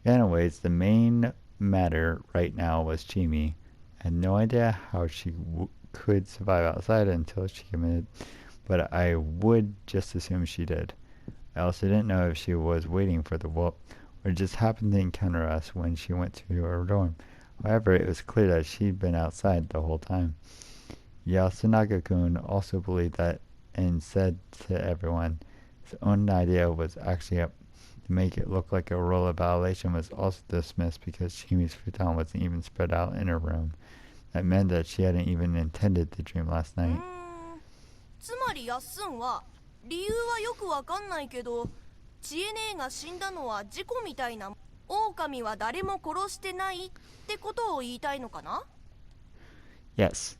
Anyways, the main matter right now was Chimi. I had no idea how she could survive outside until she committed, but I would just assume she did. I also didn't know if she was waiting for the wolf or just happened to encounter us when she went to her dorm. However, it was clear that she'd been outside the whole time. Yasunaga-kun also believed that and said to everyone his own idea was actually up to make it look like a role of violation was also dismissed because Chimi's futon wasn't even spread out in her room. That meant that she hadn't even intended to dream last night. つまりやっすんは理由はよくわかんないけど、知恵姉が死んだのは事故みたいな、狼は誰も殺してないってことを言いたいのかな？ Yes.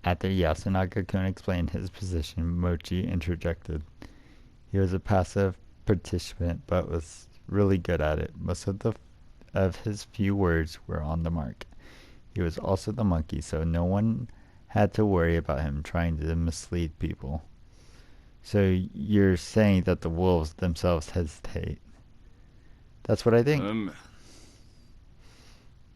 After Yasunaga-kun explained his position, Mochi interjected. He was a passive participant, but was really good at it. Most of his few words were on the mark. He was also the monkey, so no one had to worry about him trying to mislead people. So you're saying that the wolves themselves hesitate? That's what I think.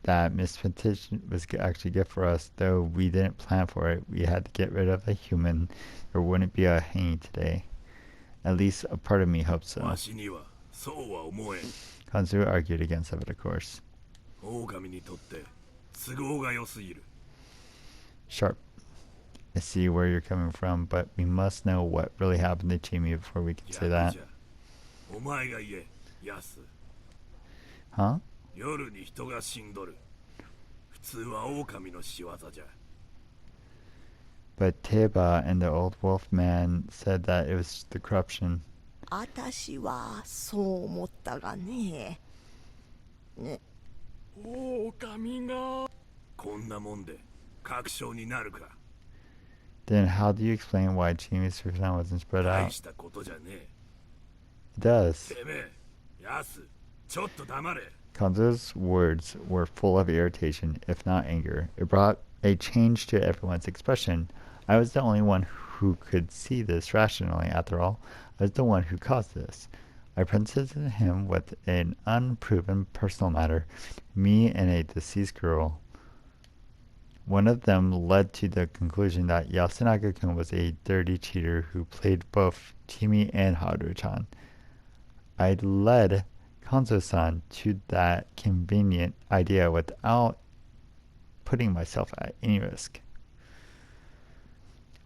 That misfitting was actually good for us, though we didn't plan for it. We had to get rid of a human. There wouldn't be a hanging today. At least a part of me hopes so. Kanzu argued against it, of course. Sharp. I see where you're coming from, but we must know what really happened to Chimi before we can say that. Huh? But Teba and the old wolf man said that it was the corruption. あたしはそう思ったがね。ね。狼がこんなもんで確証になるか。 Then how do you explain why Chimi's futon wasn't spread out? It does. Kanzo's words were full of irritation, if not anger. It brought a change to everyone's expression. I was the only one who could see this rationally, after all. I was the one who caused this. I presented him with an unproven personal matter, me and a deceased girl. One of them led to the conclusion that Yasunaga-kun was a dirty cheater who played both Chimi and Haru-chan. I led Kanzo-san to that convenient idea without putting myself at any risk.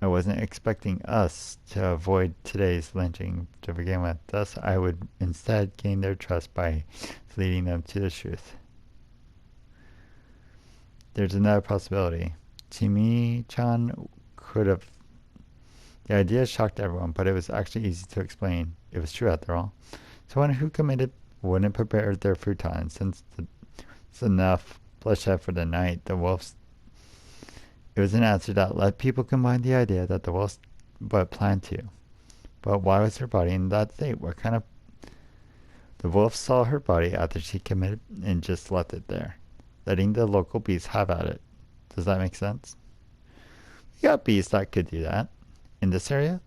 I wasn't expecting us to avoid today's lynching to begin with, thus I would instead gain their trust by leading them to the truth. There's another possibility. Chimi-chan could have... The idea shocked everyone, but it was actually easy to explain. It was true after all. Someone who committed wouldn't prepare their futon, since it's enough bloodshed for the night. The wolves... It was an answer that let people combine the idea that the wolves but planned to. But why was her body in that state? What kind of... The wolf saw her body after she committed and just left it there, letting the local beasts have at it. Does that make sense? We got beasts that could do that. In this area?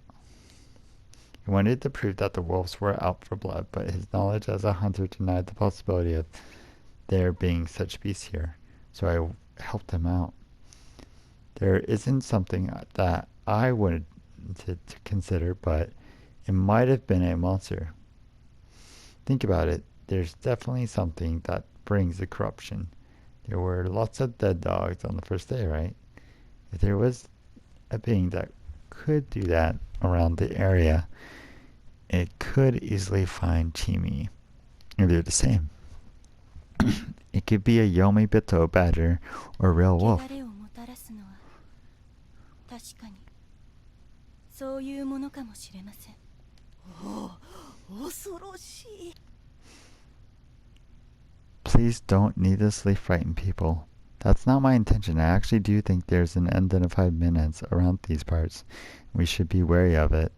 He wanted to prove that the wolves were out for blood, but his knowledge as a hunter denied the possibility of there being such beasts here. So I helped him out. There isn't something that I wanted to consider, but it might have been a monster. Think about it. There's definitely something that brings the corruption. There were lots of dead dogs on the first day, right? If there was a being that could do that around the area, it could easily find Chimi. Or they're the same. It could be a Yomibito badger or a real wolf. 確かにそういうものかもしれません。恐ろしい。Please don't needlessly frighten people. That's not my intention. I actually do think there's an unidentified menace around these parts. We should be wary of it.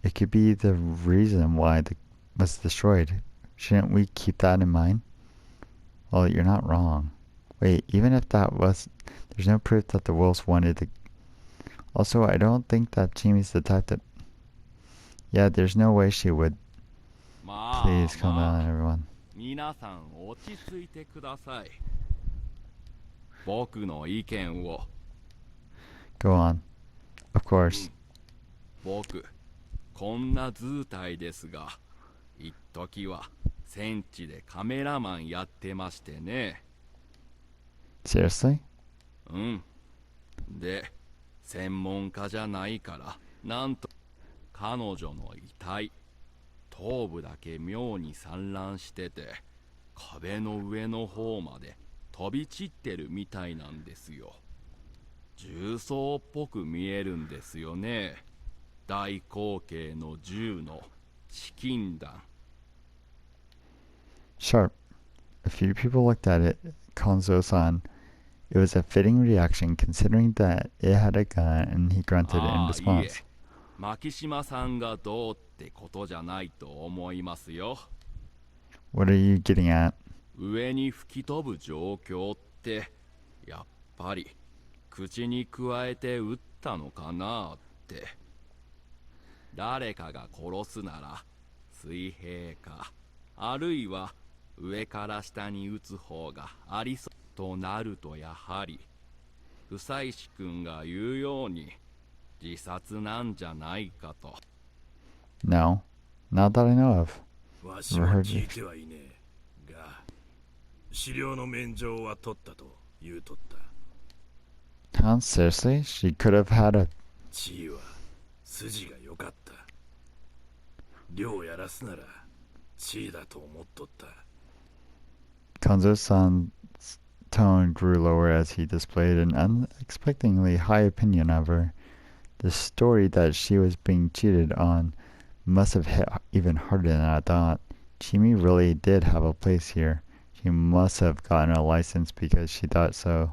It could be the reason why it was destroyed. Shouldn't we keep that in mind? Well, you're not wrong. Wait, even if that was... There's no proof that the wolves wanted to... Also, I don't think that Chimi's the type that... Yeah, there's no way she would. Please calm down, everyone. 皆さん落ち着いてください。僕の意見を。Go on. Of course. 僕、こんな図体ですが、一時は戦地でカメラマンやってましてね。Seriously? うん。で、専門家じゃないから、なんと彼女の遺体、頭部だけ妙に散乱してて、壁の上の方まで飛び散ってるみたいなんですよ。銃創っぽく見えるんですよね。大口径の銃の試金弾。Sharp. A few people looked at it. Konzo-san. It was a fitting reaction considering that it had a gun, and he grunted in いいえ、 response. 牧島さんがどうってことじゃないと思いますよ。What are you getting at? 上に吹き飛ぶ状況ってやっぱり口に加えて撃ったのかなって。誰かが殺すなら水平か、あるいは上から下に撃つ方がありそうとなると、やはり久石君が言うように自殺なんじゃないかと。 No. Not that I know of. わしは聞いてはいねえが、資料の免状は取ったと言うとった。Huh? Seriously? She could have had a... 地位は筋が良かった。量やらすなら地位だと思っとった。Konzo-san's tone grew lower as he displayed an unexpectedly high opinion of her. The story that she was being cheated on must have hit even harder than I thought. Chimi really did have a place here. She must have gotten a license because she thought so.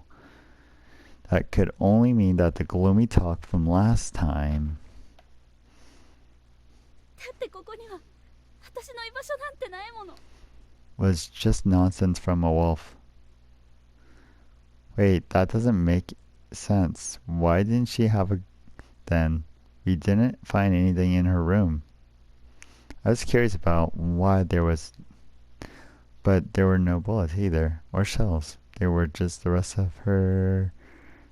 That could only mean that the gloomy talk from last time だってここには私の居場所なんてないもの。 was just nonsense from a wolf. Wait, that doesn't make sense. Why didn't she have a... Then, we didn't find anything in her room. I was curious about why there was... But there were no bullets either, or shells. There were just the rest of her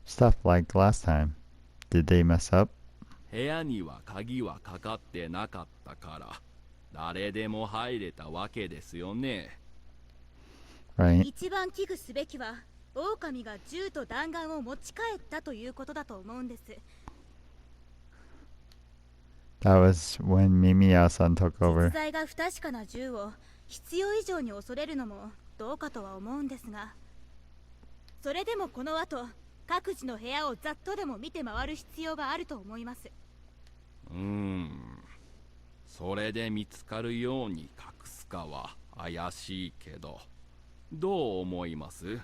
stuff like last time. Did they mess up? 部屋には鍵はかかってなかったから誰でも入れたわけですよね。 Right? 一番危惧すべきは狼が銃と弾丸を持ち帰ったということだと思うんです。 That was when Mimiya-san took 実 over. 在が不確かな銃を必要以上に恐れるのもどうかとは思うんですが、それでもこの後各自の部屋をざっとでも見て回る必要があると思います。それで見つかるように隠すかは怪しいけど、どう思います？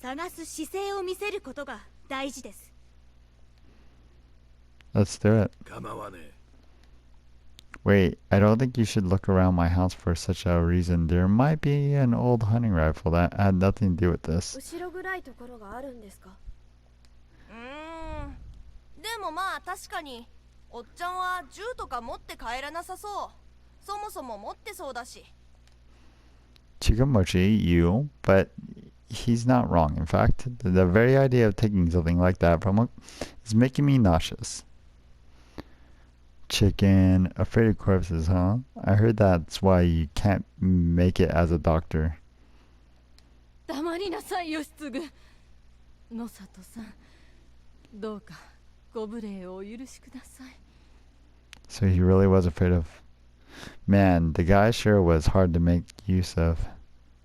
探す姿勢を見せることが大事です。 Let's do it. 構わねえ。 Wait, I don't think you should look around my house for such a reason. There might be an old hunting rifle that had nothing to do with this. 後ろ暗いところがあるんですか？でもまあ確かにおっちゃんは銃とか持って帰らなさそう。そもそも持ってそうだし。 Chikamochi, you, but he's not wrong. In fact, the very idea of taking something like that from him is making me nauseous. Chicken, afraid of corpses, huh? I heard that's why you can't make it as a doctor. 黙りなさい、義継。野里さん、どうかご無礼をお許しください。 So he really was afraid of... Man, the guy sure was hard to make use of.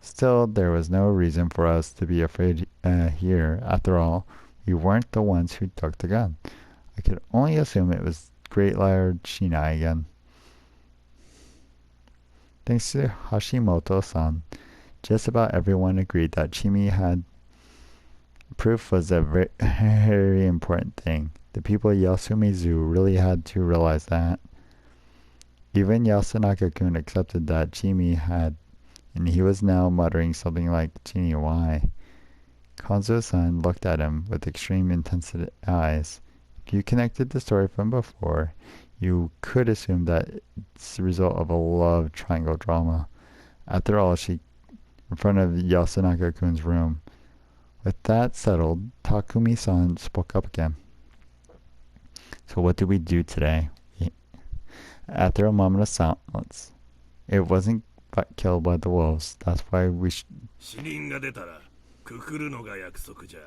Still, there was no reason for us to be afraid here. After all, we weren't the ones who took the gun. I could only assume it was Great Liar Shinai again. Thanks to Hashimoto-san, just about everyone agreed that Chimi had proof was a very important thing. The people of Yasumizu really had to realize that. Even Yasunaka-kun accepted that Chimi had, and he was now muttering something like, "Chini, why?" Kanzo-san looked at him with extreme intense eyes. If you connected the story from before, you could assume that it's the result of a love triangle drama. After all, she in front of Yasunaka-kun's room. With that settled, Takumi-san spoke up again. So what do we do today? After a moment of silence, it wasn't killed by the wolves. That's why we死人が出たらくくるのが約束じゃ。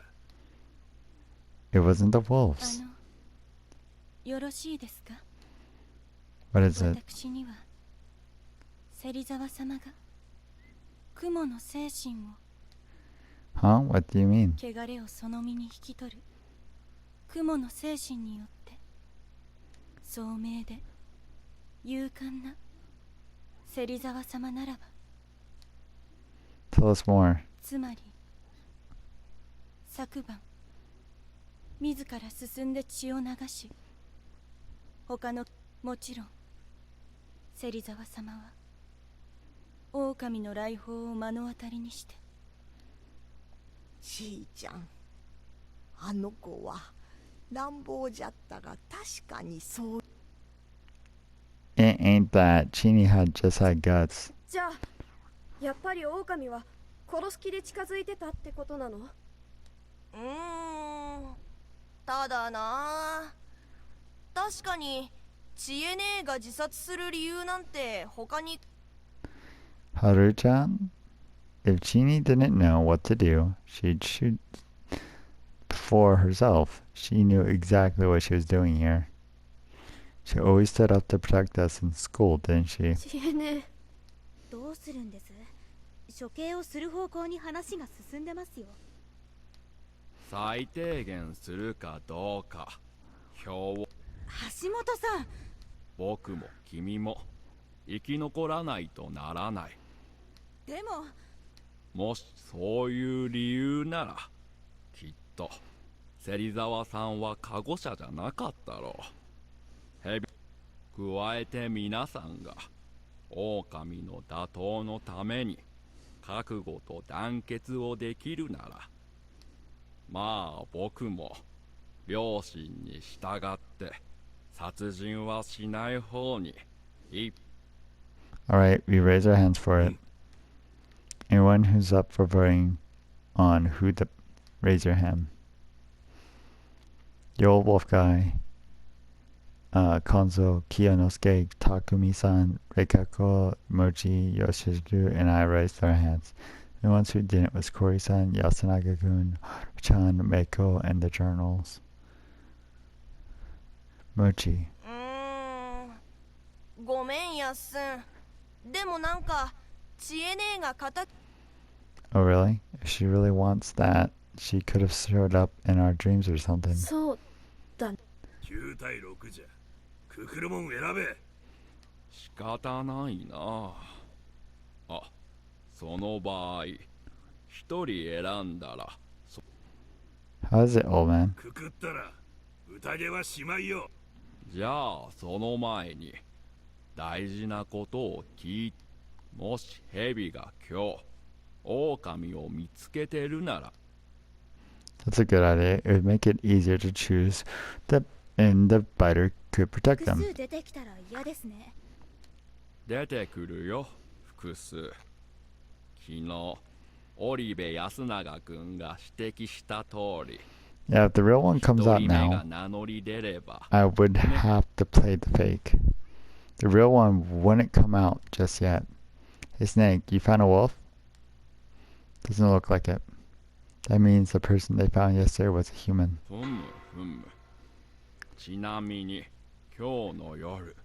It wasn't the あ wolves. のよろしいですか？ What is it? 私には芹沢様が雲の精神を Huh? What do you mean? 汚れをその身に引き取る雲の精神によって聡明で勇敢な芹沢様ならば、 Tell us more. つまり昨晩自ら進んで血を流し、他のもちろん芹沢様は狼の来訪を目の当たりにして、ちいちゃん、あの子は乱暴じゃったが確かにそう。 It ain't that. Chini had just had guts. じゃあやっぱり狼は殺す気で近づいてたってことなの？ただな、確かに知恵姉が自殺する理由なんて他に。 Haru-chan? If Chini didn't know what to do, she'd shoot for herself. She knew exactly what she was doing here. She always stood up to protect us in school, didn't she? 知恵姉、どうするんです？処刑をする方向に話が進んでますよ。最低限するかどうか表を。橋本さん、僕も君も生き残らないとならない。でももしそういう理由ならきっと芹沢さんは加護者じゃなかったろう。蛇加えて皆さんが狼の打倒のために覚悟と団結をできるなら、まあ僕も両親に従って殺人はしない方にい。 Alright, we raise our hands for it. Anyone who's up for voting on who to raise your hand. The old wolf guy, Konzo, Kiyonosuke, Takumi-san, Reikako, Mochi, Yoshizu, and I raised our hands. The ones who didn't was Kori-san, Yasunaka-kun, Chan, Meiko, and the journals. Mochi. ごめんやっすん。でもなんか知恵姉が仇。 Oh really? If she really wants that, she could have showed up in our dreams or something. そうだ。 9対6じゃ。くくるもん選べ。仕方ないなあ。その場合一人選んだら。 How is it, old man? くくったら宴はしまいよ。じゃあその前に大事なことを聞いて、もし蛇が今日狼を見つけてるなら。 That's a good idea. It would make it easier to choose and the biter could protect 複 them. 数出てきたら嫌ですね。出てくるよ複数。昨日織部安永君が指摘した通り、 Yeah, if the real one comes 一 out 人目 now, が名乗り出れば I would have to play the fake. The real one wouldn't come out just yet. Hey Snake, you found a wolf? Doesn't look like it. That means the person they found yesterday was a human. ふむふむ。ちなみに今日の夜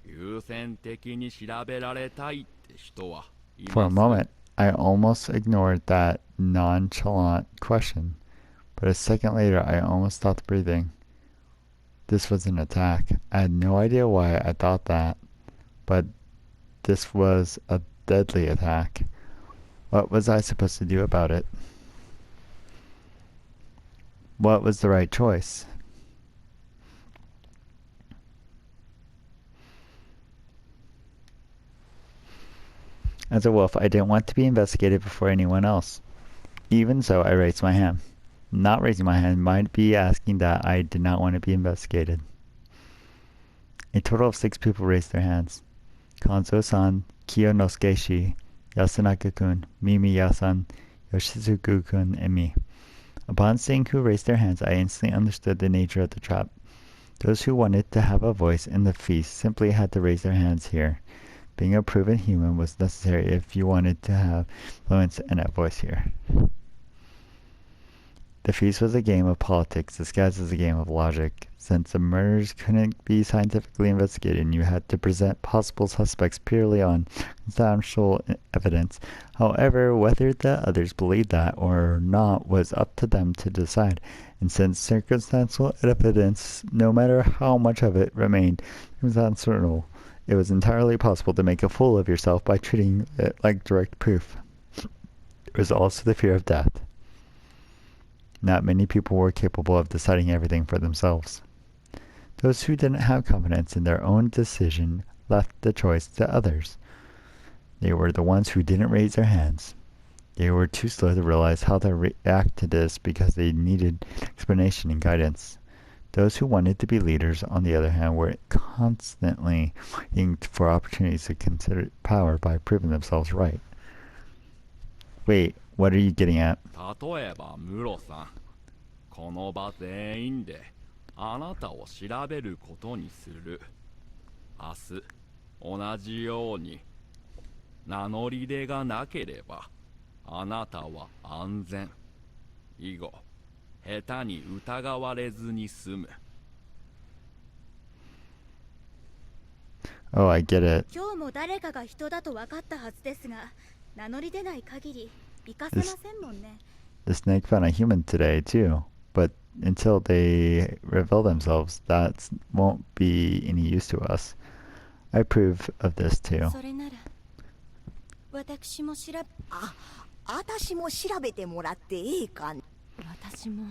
優先的に調べられたいって人はいます？ For a moment, I almost ignored that nonchalant question. But a second later, I almost stopped breathing. This was an attack. I had no idea why I thought that, but this was a deadly attack. What was I supposed to do about it? What was the right choice? As a wolf, I didn't want to be investigated before anyone else. Even so, I raised my hand. Not raising my hand might be asking that I did not want to be investigated. A total of 6 people raised their hands. Kanzo-san, Kiyonosuke-shi, Yasunaka-kun, Mimi-ya-san, Yoshizuku-kun, and me. Upon seeing who raised their hands, I instantly understood the nature of the trap. Those who wanted to have a voice in the feast simply had to raise their hands here. Being a proven human was necessary if you wanted to have influence and a voice here. The feast was a game of politics disguised as a game of logic. Since the murders couldn't be scientifically investigated and you had to present possible suspects purely on circumstantial evidence, however, whether the others believed that or not was up to them to decide. And since circumstantial evidence, no matter how much of it remained circumstantial, it was entirely possible to make a fool of yourself by treating it like direct proof. There was also the fear of death. Not many people were capable of deciding everything for themselves. Those who didn't have confidence in their own decision left the choice to others. They were the ones who didn't raise their hands. They were too slow to realize how to react to this because they needed explanation and guidance. Those who wanted to be leaders, on the other hand, were constantly looking for opportunities to consider power by proving themselves right. Wait, what are you getting at? 例えばムロさん、この場全員であなたを調べることにする。明日同じように名乗り出がなければあなたは安全。以後下手に疑われずに済む。Oh, I get it. 今日も誰かが人だと分かったはずですが、名乗り出ない限り生かせませんもんね。The snake found a human today, too. But until they reveal themselves, that won't be any use to us. I approve of this, too. それなら私も私も調べてもらっていいかね。私も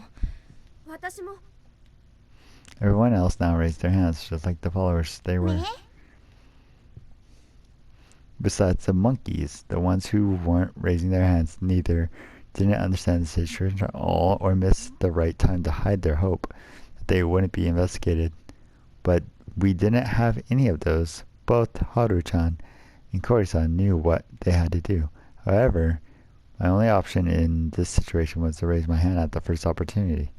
Everyone else now raised their hands, just like the followers they were. Besides the monkeys, the ones who weren't raising their hands neither didn't understand the situation at all or missed the right time to hide their hope that they wouldn't be investigated. But we didn't have any of those. Both Haru-chan and Kori-san knew what they had to do. However, my only option in this situation was to raise my hand at the first opportunity.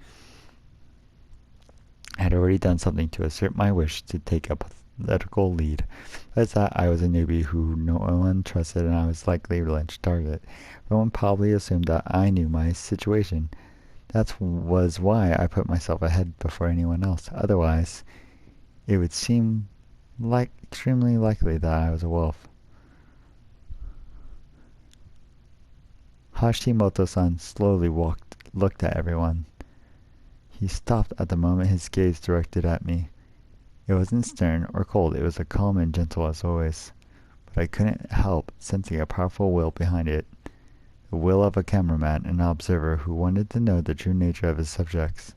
I had already done something to assert my wish to take a political lead. Besides that, I was a newbie who no one trusted and I was likely a lynched target. Everyone probably assumed that I knew my situation. That was why I put myself ahead before anyone else. Otherwise, it would seem like extremely likely that I was a wolf. Hashimoto-san slowly looked at everyone. He stopped at the moment his gaze directed at me. It wasn't stern or cold, it was as calm and gentle as always. But I couldn't help sensing a powerful will behind it. The will of a cameraman and an observer who wanted to know the true nature of his subjects.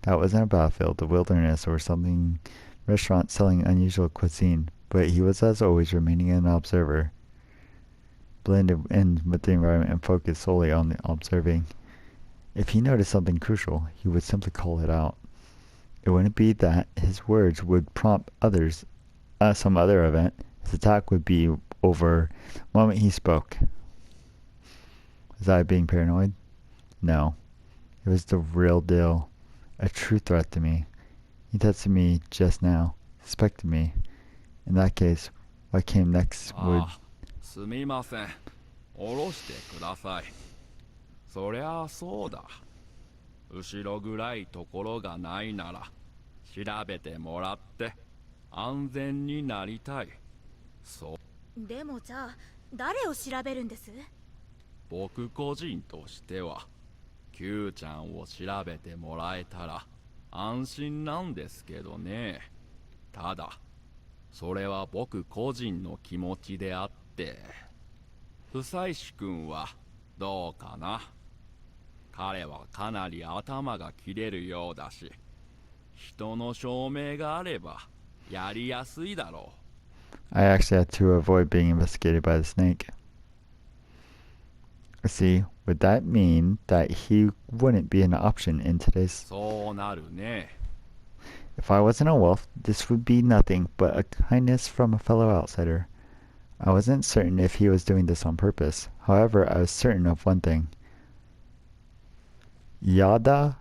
That wasn't a battlefield, the wilderness, or something restaurant selling unusual cuisine, but he was as always remaining an observer, blended in with the environment and focused solely on the observing. If he noticed something crucial, he would simply call it out. It wouldn't be that his words would prompt others some other event. His attack would be over the moment he spoke. Was I being paranoid? No. It was the real deal. A true threat to me. He tested me just now. Suspected me. In that case, what came next would... すみません。下ろしてください。そりゃあそうだ。後ろ暗いところがないなら調べてもらって安全になりたい。そう。でもじゃあ誰を調べるんです？僕個人としては Q ちゃんを調べてもらえたら安心なんですけどね。ただそれは僕個人の気持ちであって不妻子くんはどうかな。彼はかなり頭が切れるようだし人の証明があればやりやすいだろう。I actually had to avoid being investigated by the snake. See, would that mean that he wouldn't be an option in today's... そうなるね。If I wasn't a wolf, this would be nothing but a kindness from a fellow outsider. I wasn't certain if he was doing this on purpose. However, I was certain of one thing. Yada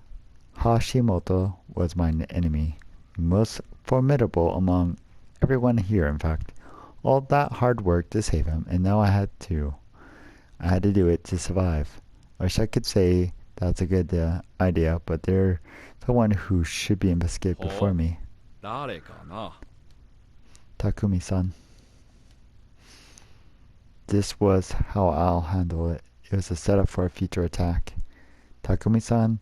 Hashimoto was my enemy, most formidable among everyone here, in fact. All that hard work to save him, and now I had to. I had to do it to survive. I wish I could say that's a good idea, but there's someone who should be investigated before me. 誰かな Takumi-san. This was how I'll handle it. It was a setup for a future attack. Takumi-san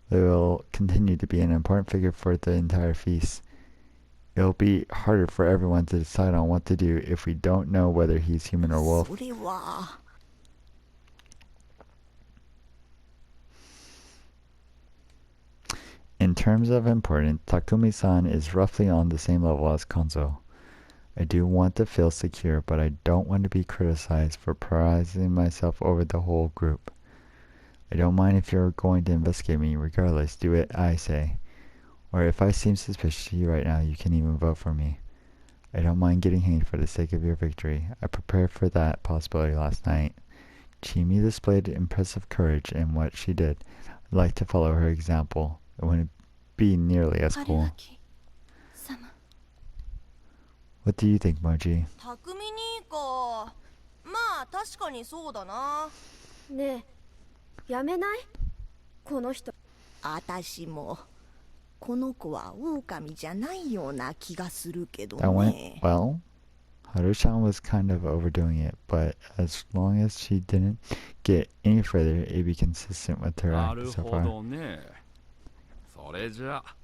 will continue to be an important figure for the entire feast. It'll be harder for everyone to decide on what to do if we don't know whether he's human or wolf. それは In terms of importance, Takumi-san is roughly on the same level as Konzo. I do want to feel secure, but I don't want to be criticized for prizing myself over the whole group. I don't mind if you're going to investigate me. Regardless, do it, I say. Or if I seem suspicious to you right now, you can even vote for me. I don't mind getting hanged for the sake of your victory. I prepared for that possibility last night. Chimi displayed impressive courage in what she did. I'd like to follow her example. It wouldn't be nearly as cool. 様 What do you think, Moji? 匠にか。まあ確かにそうだな。ねえ、やめない？この人。あたしもこの子は狼じゃないような気がするけど That went ね。 well. Haru-chan was kind of overdoing it, but as long as she didn't get any further, it'd be consistent with her な act る so ほ far. どね。それじゃあ、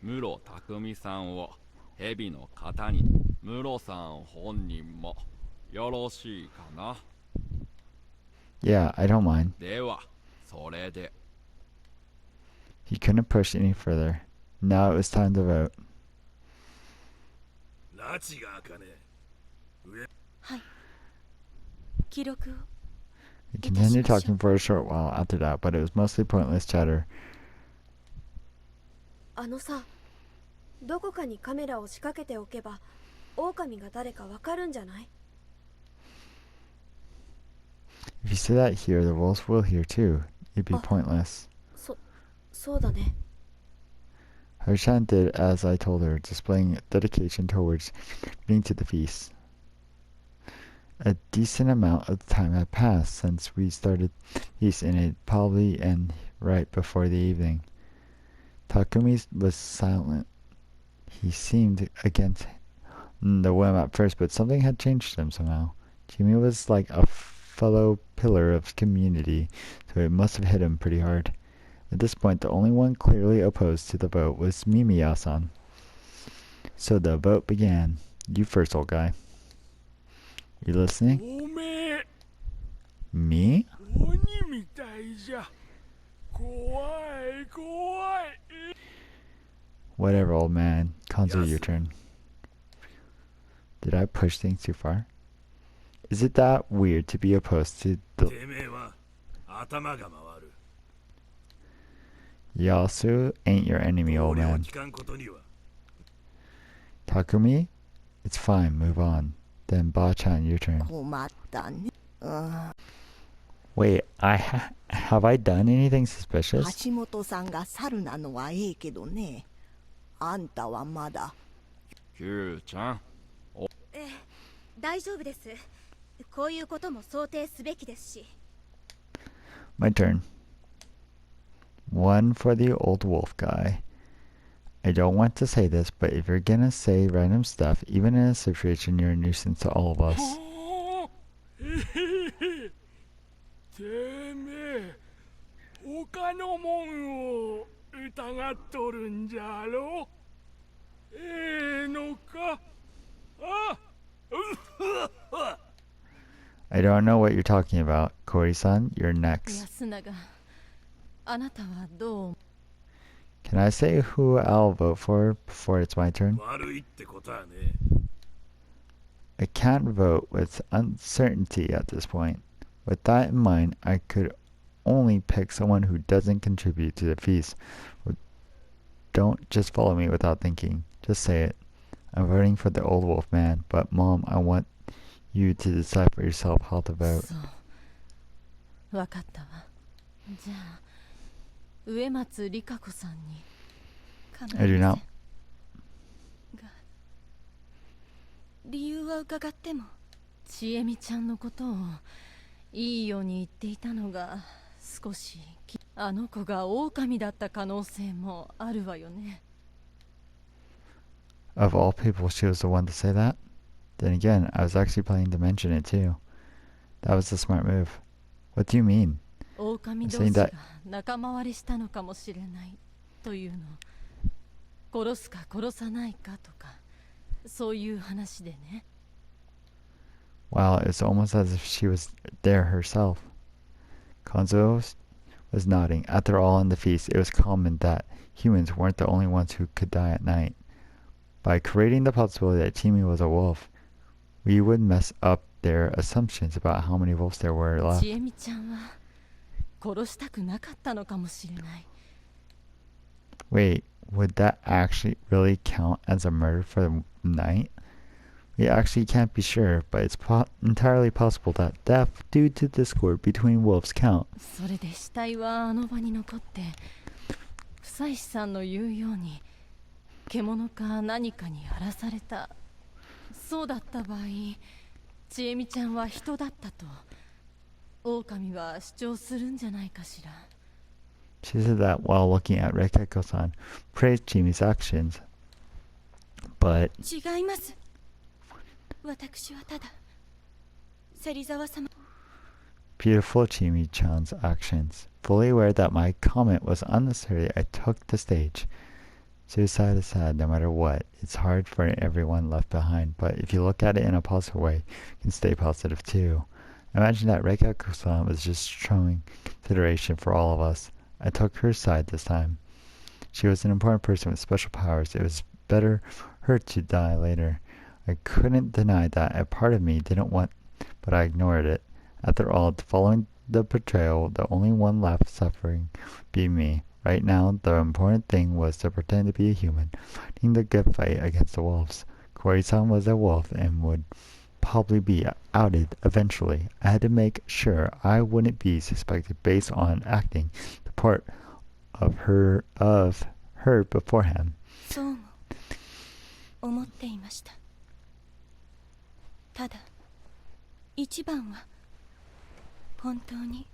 室匠さんを蛇の型に、室さん本人もよろしいかな。 Yeah, I don't mind. では、それで。 He couldn't push any further. Now it was time to vote. 拉致が開かねえ。記録を We continued talking for a short while after that, but it was mostly pointless chatter. あのさ、どこかにカメラを仕掛けておけば、狼が誰かわかるんじゃない？ If you say that here, the wolves will hear too. It'd be Oh. pointless. そうだね。 Haru-chan did as I told her, displaying dedication towards getting to the feast. A decent amount of time had passed since we started the feast, and it'd probably end right before the evening. Takumi was silent. He seemed against the whim at first, but something had changed him somehow. Jimmy was like a fellow pillar of community, so it must have hit him pretty hard. At this point, the only one clearly opposed to the vote was Mimiya-san. So the vote began. You first, old guy. You listening? おめえ Me? 鬼みたいじゃ。怖い怖い。 Whatever, old man. Konzo, Yes. your turn. Did I push things too far? Is it that weird to be opposed to the てめえは頭が回る。 Yasu ain't your enemy, 同 old 僚 man. 聞かんことには。 Takumi? It's fine, move on. Then Ba-chan, your turn. 困ったね。Wait, have I done anything suspicious? 橋本さんが猿なのはええけどね。あんたはまだ。 Q ちゃん、ええ、大丈夫です。こういうことも想定すべきですし。 My turn. One for the old wolf guy. I don't want to say this, but if you're gonna say random stuff, even in a situation, you're a nuisance to all of us. てめえ他のもんを疑っとるんじゃろ。ええのか。あ I don't know what you're talking about. Kori-san, you're next. 安永あなたはどう？ Can I say who I'll vote for before it's my turn? 悪いってことはね。 I can't vote with uncertainty at this point. With that in mind, I could only pick someone who doesn't contribute to the feast. Don't just follow me without thinking. Just say it. I'm voting for the old wolf man, but Mom, I want you to decide for yourself how to vote. そうわかったわ。じゃあ植松里香子さんに構いま I せ do ん not. が理由は伺ってもちえみちゃんのことをいいように言っていたのが少しあの子が狼だった可能性もあるわよね。 Of all people, she was the one to say that? Then again, I was actually planning to mention it too. That was the smart move. What do you mean? 狼同 saying 士が that- 仲間割れしたのかもしれないというの。殺すか殺さないかとかそういう話でね。 Wow, it's almost as if she was there herself. Konzo was nodding. After all, in the feast, it was common that humans weren't the only ones who could die at night. By creating the possibility that Chimi was a wolf, we would mess up their assumptions about how many wolves there were left. ちえみちゃんは殺したくなかったのかもしれない。 Wait, would that actually really count as a murder for the night? We actually can't be sure, but it's entirely possible that death due to discord between wolves count. それで死体はあの場に残って夫妻さんの言うように獣か何かに荒らされた。そうだった場合ちえみちゃんは人だったと狼は主張するんじゃないかしら。 She said that while looking at Reikako-san, praised Chimi's actions. But 違います。私はただ芹沢様。 beautiful Chimi-chan's actions. Fully aware that my comment was unnecessary, I took the stage. Suicide is sad no matter what. It's hard for everyone left behind, but if you look at it in a positive way, you can stay positive too. Imagine that Reikako-san was just showing consideration for all of us. I took her side this time. She was an important person with special powers. It was better for her to die later. I couldn't deny that a part of me didn't want, but I ignored it. After all, following the betrayal, the only one left suffering would be me. Right now, the important thing was to pretend to be a human, fighting the good fight against the wolves. Kori-san was a wolf and would probably be outed eventually. I had to make sure I wouldn't be suspected based on acting the part of her beforehand. そうも思っていました。ただ一番は本当に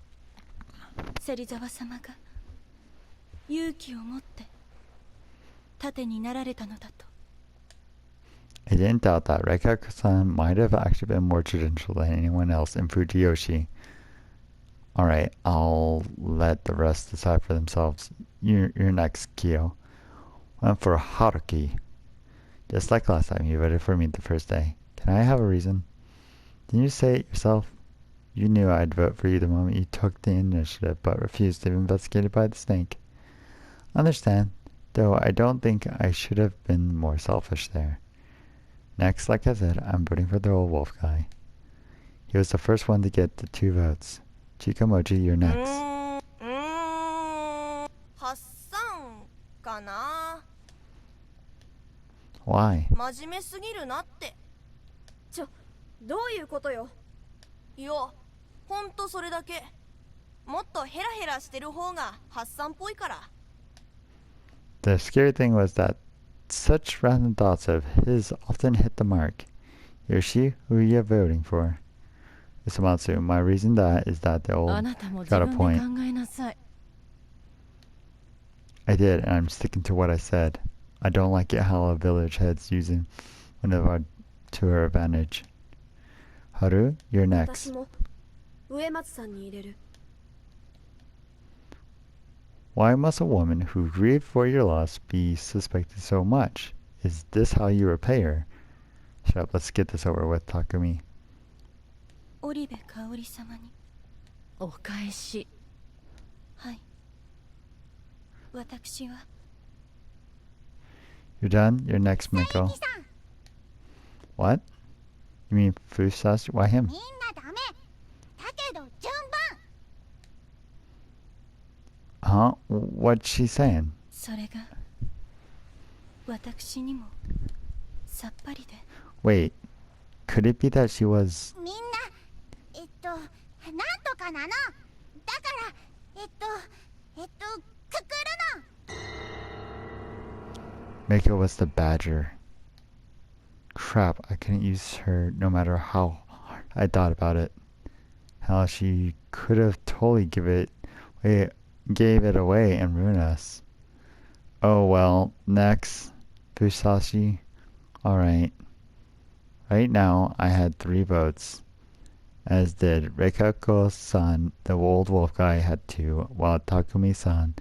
芹沢様が勇気を持って盾になられたのだと。 I didn't doubt that Reikako-san might have actually been more traditional than anyone else in Fujiyoshi. Alright, I'll let the rest decide for themselves. You're next, Kyo. Went for Haruki. Just like last time, you voted for me the first day. Can I have a reason? Didn't you say it yourself? You knew I'd vote for you the moment you took the initiative, but refused to be investigated by the snake. Understand, though I don't think I should have been more selfish there. Next, like I said, I'm voting for the old wolf guy. He was the first one to get the 2 votes. Chikamoji, you're next. 発散かな。 Why? 真面目すぎるなって。どういうことよ。いや、ほんとそれだけ。もっとヘラヘラしてる方が発散っぽいから。 The scary thing was that such random thoughts of his often hit the mark. Yoshi, who are you voting for? Isamatsu, my reason that is that the あ old なたも自 got a 分で point. 考えなさい。 I did, and I'm sticking to what I said. I don't like it how a village head's using one of our to her advantage. Haru, you're 私 next. も植松さんに入れる。 Why must a woman who grieved for your loss be suspected so much? Is this how you repay her? Shut up, let's get this over with, Takumi. 織部香織様に。お返し。はい。私は You're done? You're next, Miko. What? You mean Fusashi? Why him? みんなダメ。だけど順番。 Huh? What's she saying? それが私にもさっぱりで。 Wait, Could it be that she was みんななんとかなの。だからくくるの。 Mako was the badger? Crap, I couldn't use her no matter how hard I thought about it. Hell, she could have totally gave it away and ruined us. Oh well, next, Fusashi. Alright. Right now, I had 3 votes, as did Reikako-san, the old wolf guy, had 2, while Takumi-san,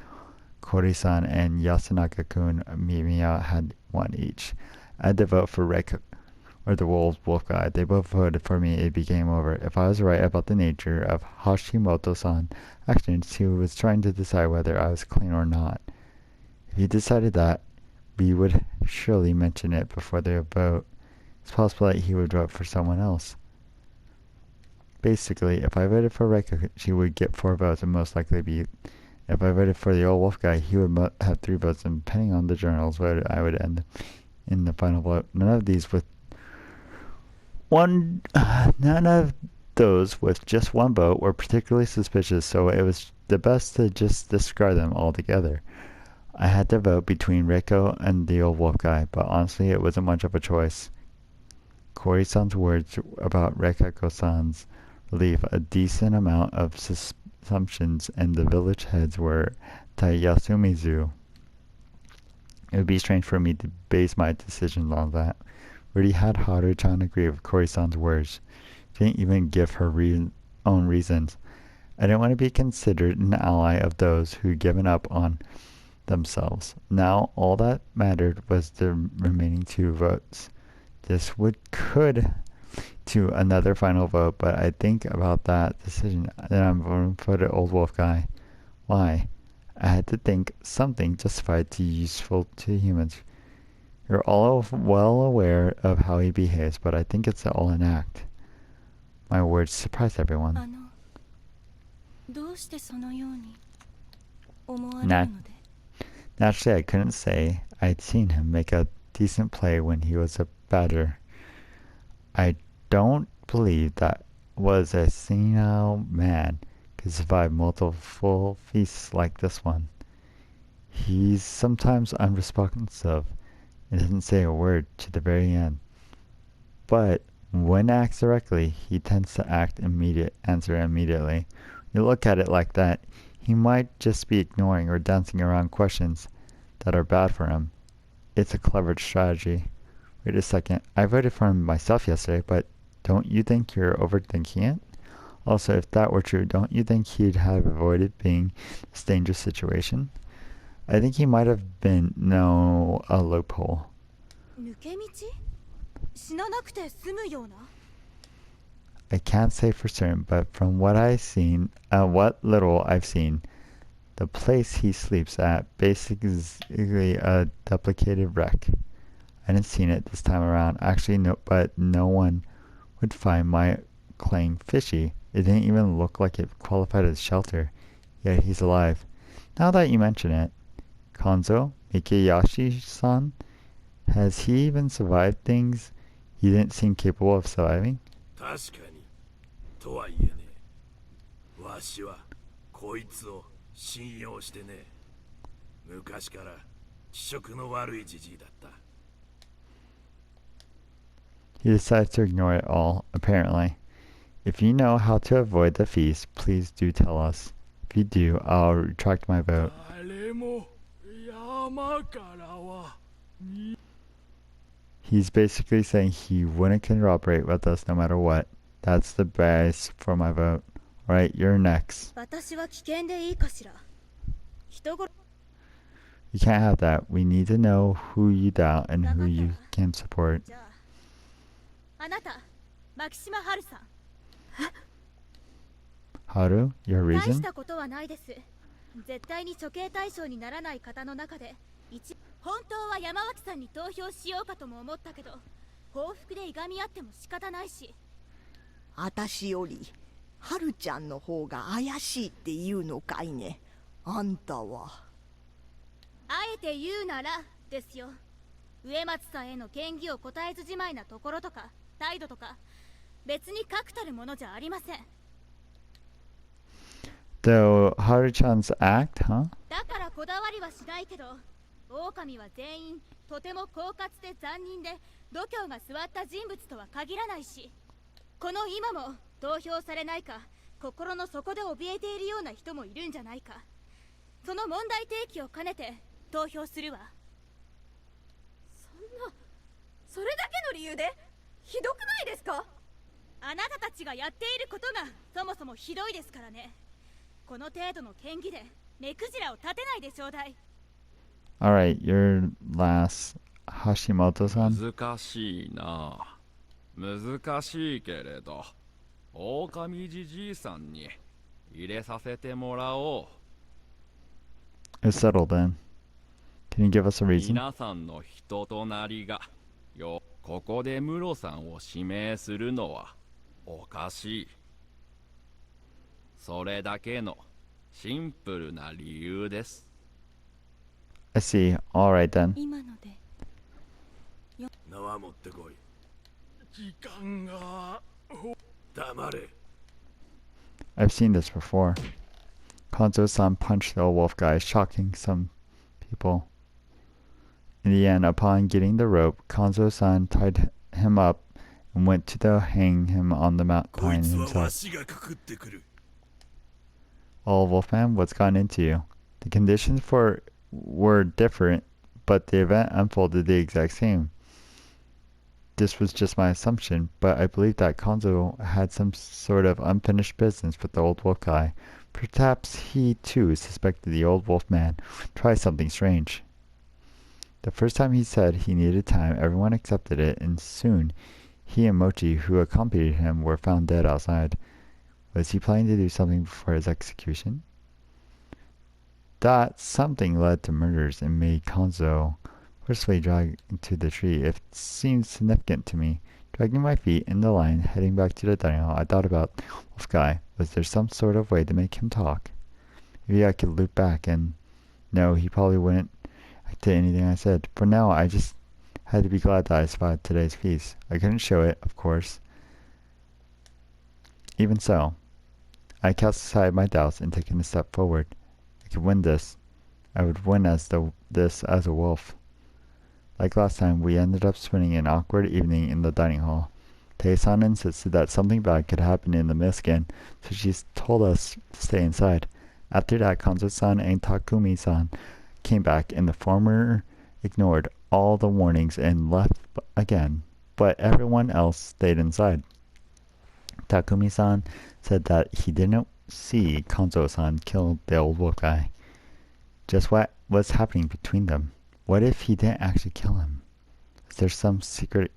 Kori-san, and Yasunaka-kun Mimiya had 1 each. I had to vote for Reikako, or the old wolf guy. They both voted for me. It became over. If I was right about the nature of Hashimoto-san's actions, he was trying to decide whether I was clean or not. If he decided that, we would surely mention it before the vote. It's possible that he would vote for someone else. Basically, if I voted for Reika, she would get 4 votes and most likely be. If I voted for the old wolf guy, he would have 3 votes, and depending on the journal's vote, I would end in the final vote. None of those with just 1 vote were particularly suspicious, so it was the best to just discard them altogether. I had to vote between Reiko and the old wolf guy, but honestly it wasn't much of a choice. Kori-san's words about Reikako-san's relief a decent amount of assumptions, and the village heads were Taiyasumizu. It would be strange for me to base my decisions on that. We already had Haru-chan agree with Kori-san's words. She didn't even give her own reasons. I didn't want to be considered an ally of those who'd given up on themselves. Now all that mattered was the remaining 2 votes. This could to another final vote, but I think about that decision, then I'm voting for the old wolf guy. Why? I had to think something justified to useful to humans. You're all well aware of how he behaves, but I think it's all an act. My words surprised everyone. どうしてそのように思われるので Naturally, I couldn't say I'd seen him make a decent play when he was a batter. I don't believe that was a senile man could survive multiple feasts like this one. He's sometimes unresponsive and doesn't say a word to the very end. But when asked directly, he tends to answer immediately. When you look at it like that, he might just be ignoring or dancing around questions that are bad for him. It's a clever strategy. Wait a second, I voted for him myself yesterday, but don't you think you're overthinking it? Also, if that were true, don't you think he'd have avoided being in this dangerous situation? I think he might have been a loophole. 抜け道？死ななくて済むような？ I can't say for certain, but from what little I've seen, the place he sleeps at basically a duplicated wreck. I didn't see it this time around. Actually, but no one would find my claim fishy. It didn't even look like it qualified as shelter. Yet he's alive. Now that you mention it, Konzo Mikayashi-san, has he even survived things he didn't seem capable of surviving? 確かにとはいえね、わしはこいつを信用してね、昔から気色の悪いじじいだった。 He decides to ignore it all, apparently. If you know how to avoid the feast, please do tell us. If you do, I'll retract my vote. 誰も山からは He's basically saying he wouldn't cooperate with us no matter what. That's the base for my vote. Alright, you're next. 私は危険でいいかしら。人殺 You can't have that. We need to know who you doubt and who you can support. じゃあ、あなた、牧島春さん。 Haru, your 大し reason? たことはないです。絶対に処刑対象にならない方の中で本当は山脇さんに投票しようかとも思ったけど、報復でいがみ合っても仕方ないし。あたしよりはるちゃんの方が怪しいって言うのかいね。あんたは。あえて言うならですよ。植松さんへの嫌疑を答えずじまいなところとか、態度とか別に確たるものじゃありません。 Though Haru-chan's act, huh? だからこだわりはしないけど、狼は全員とても狡猾で残忍で度胸が座った人物とは限らないし、この今も投票されないか心の底で怯えているような人もいるんじゃないか。その問題提起を兼ねて投票するわ。それだけの理由でひどくないですか？あなたたちがやっていることがそもそもひどいですからね。この程度の嫌疑で目くじらを立てないでちょうだい。 Alright, your last, Hashimoto-san. 難しいな。難しいけれど、狼じじいさんに入れさせてもらおう。 It's settled then. Can you give us a reason? 皆さんの人となりがここでムロさんを指名するのはおかしい。それだけのシンプルな理由です。 I see. Alright then. 今ので縄持ってこい。時間が黙れ。 I've seen this before. Kanzo-san punched the old wolf guy, shocking some people. In the end, upon getting the rope, Kanzo-san tied him up and went to hang him on the mountain こい pine つはわ himself. しがくくってくる。 Oh, Wolfman, what's gone into you? The conditions were different, but the event unfolded the exact same. This was just my assumption, but I believe that Kanzo had some sort of unfinished business with the old wolf guy. Perhaps he too suspected the old wolf man would try something strange. The first time he said he needed time, everyone accepted it, and soon he and Mochi, who accompanied him, were found dead outside. Was he planning to do something before his execution? That something led to murders and made Kanzo forcefully drag into the tree. It seemed significant to me. Dragging my feet in the line, heading back to the dining hall, I thought about Wolf Guy. Was there some sort of way to make him talk? Maybe I could loop back and... No, he probably wouldn't act to anything I said. For now, I just had to be glad that I survived today's feast. I couldn't show it, of course. Even so, I cast aside my doubts and taken a step forward. I could win this. I would win as a wolf. Like last time, we ended up spending an awkward evening in the dining hall. Tei-san insisted that something bad could happen in the mist again, so she told us to stay inside. After that, Kanzo-san and Takumi-san came back, and the former ignored all the warnings and left again, but everyone else stayed inside. Takumi-san said that he didn't see Kanzo-san kill the old wolf guy. Just what was happening between them? What if he didn't actually kill him? Is there some secret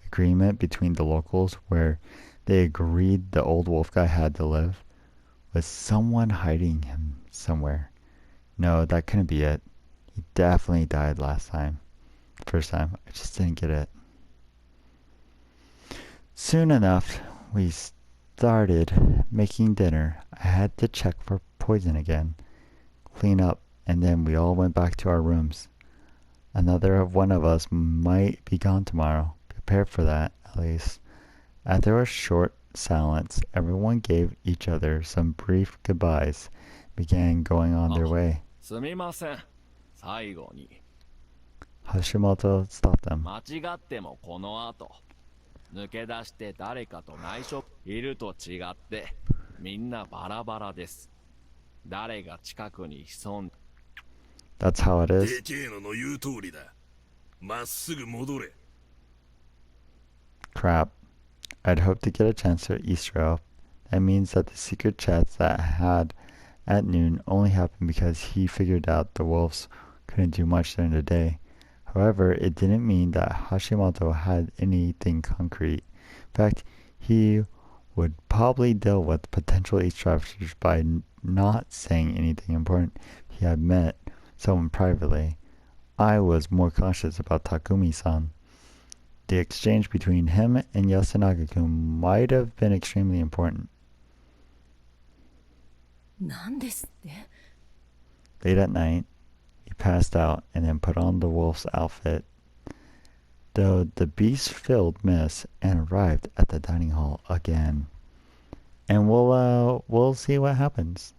agreement between the locals where they agreed the old wolf guy had to live? Was someone hiding him somewhere? No, that couldn't be it. He definitely died last time. First time. I just didn't get it. Soon enough, we started making dinner. I had to check for poison again, clean up, and then we all went back to our rooms. Another one of us might be gone tomorrow. Prepare for that, at least. After a short silence, everyone gave each other some brief goodbyes, began going on their way. すみません。最後に Hashimoto stopped them. 間違ってもこの後抜け出して誰かと内緒いると違ってみんなバラバラです。誰が近くに潜ん That's how it で is. けえのの言う通りだ。まっすぐ戻れ。 Crap. I'd hoped to get a chance to Easter. That means that the secret chats that I had at noon only happened because he figured out the wolves couldn't do much during the day. However, it didn't mean that Hashimoto had anything concrete. In fact, he would probably deal with potential eavesdroppers by not saying anything important. He had met someone privately. I was more cautious about Takumi-san. The exchange between him and Yasunagi-kun might have been extremely important. なんですって。 Late at night, he passed out and then put on the wolf's outfit. bestowed the beast-filled mist and arrived at the dining hall again. And we'll see what happens.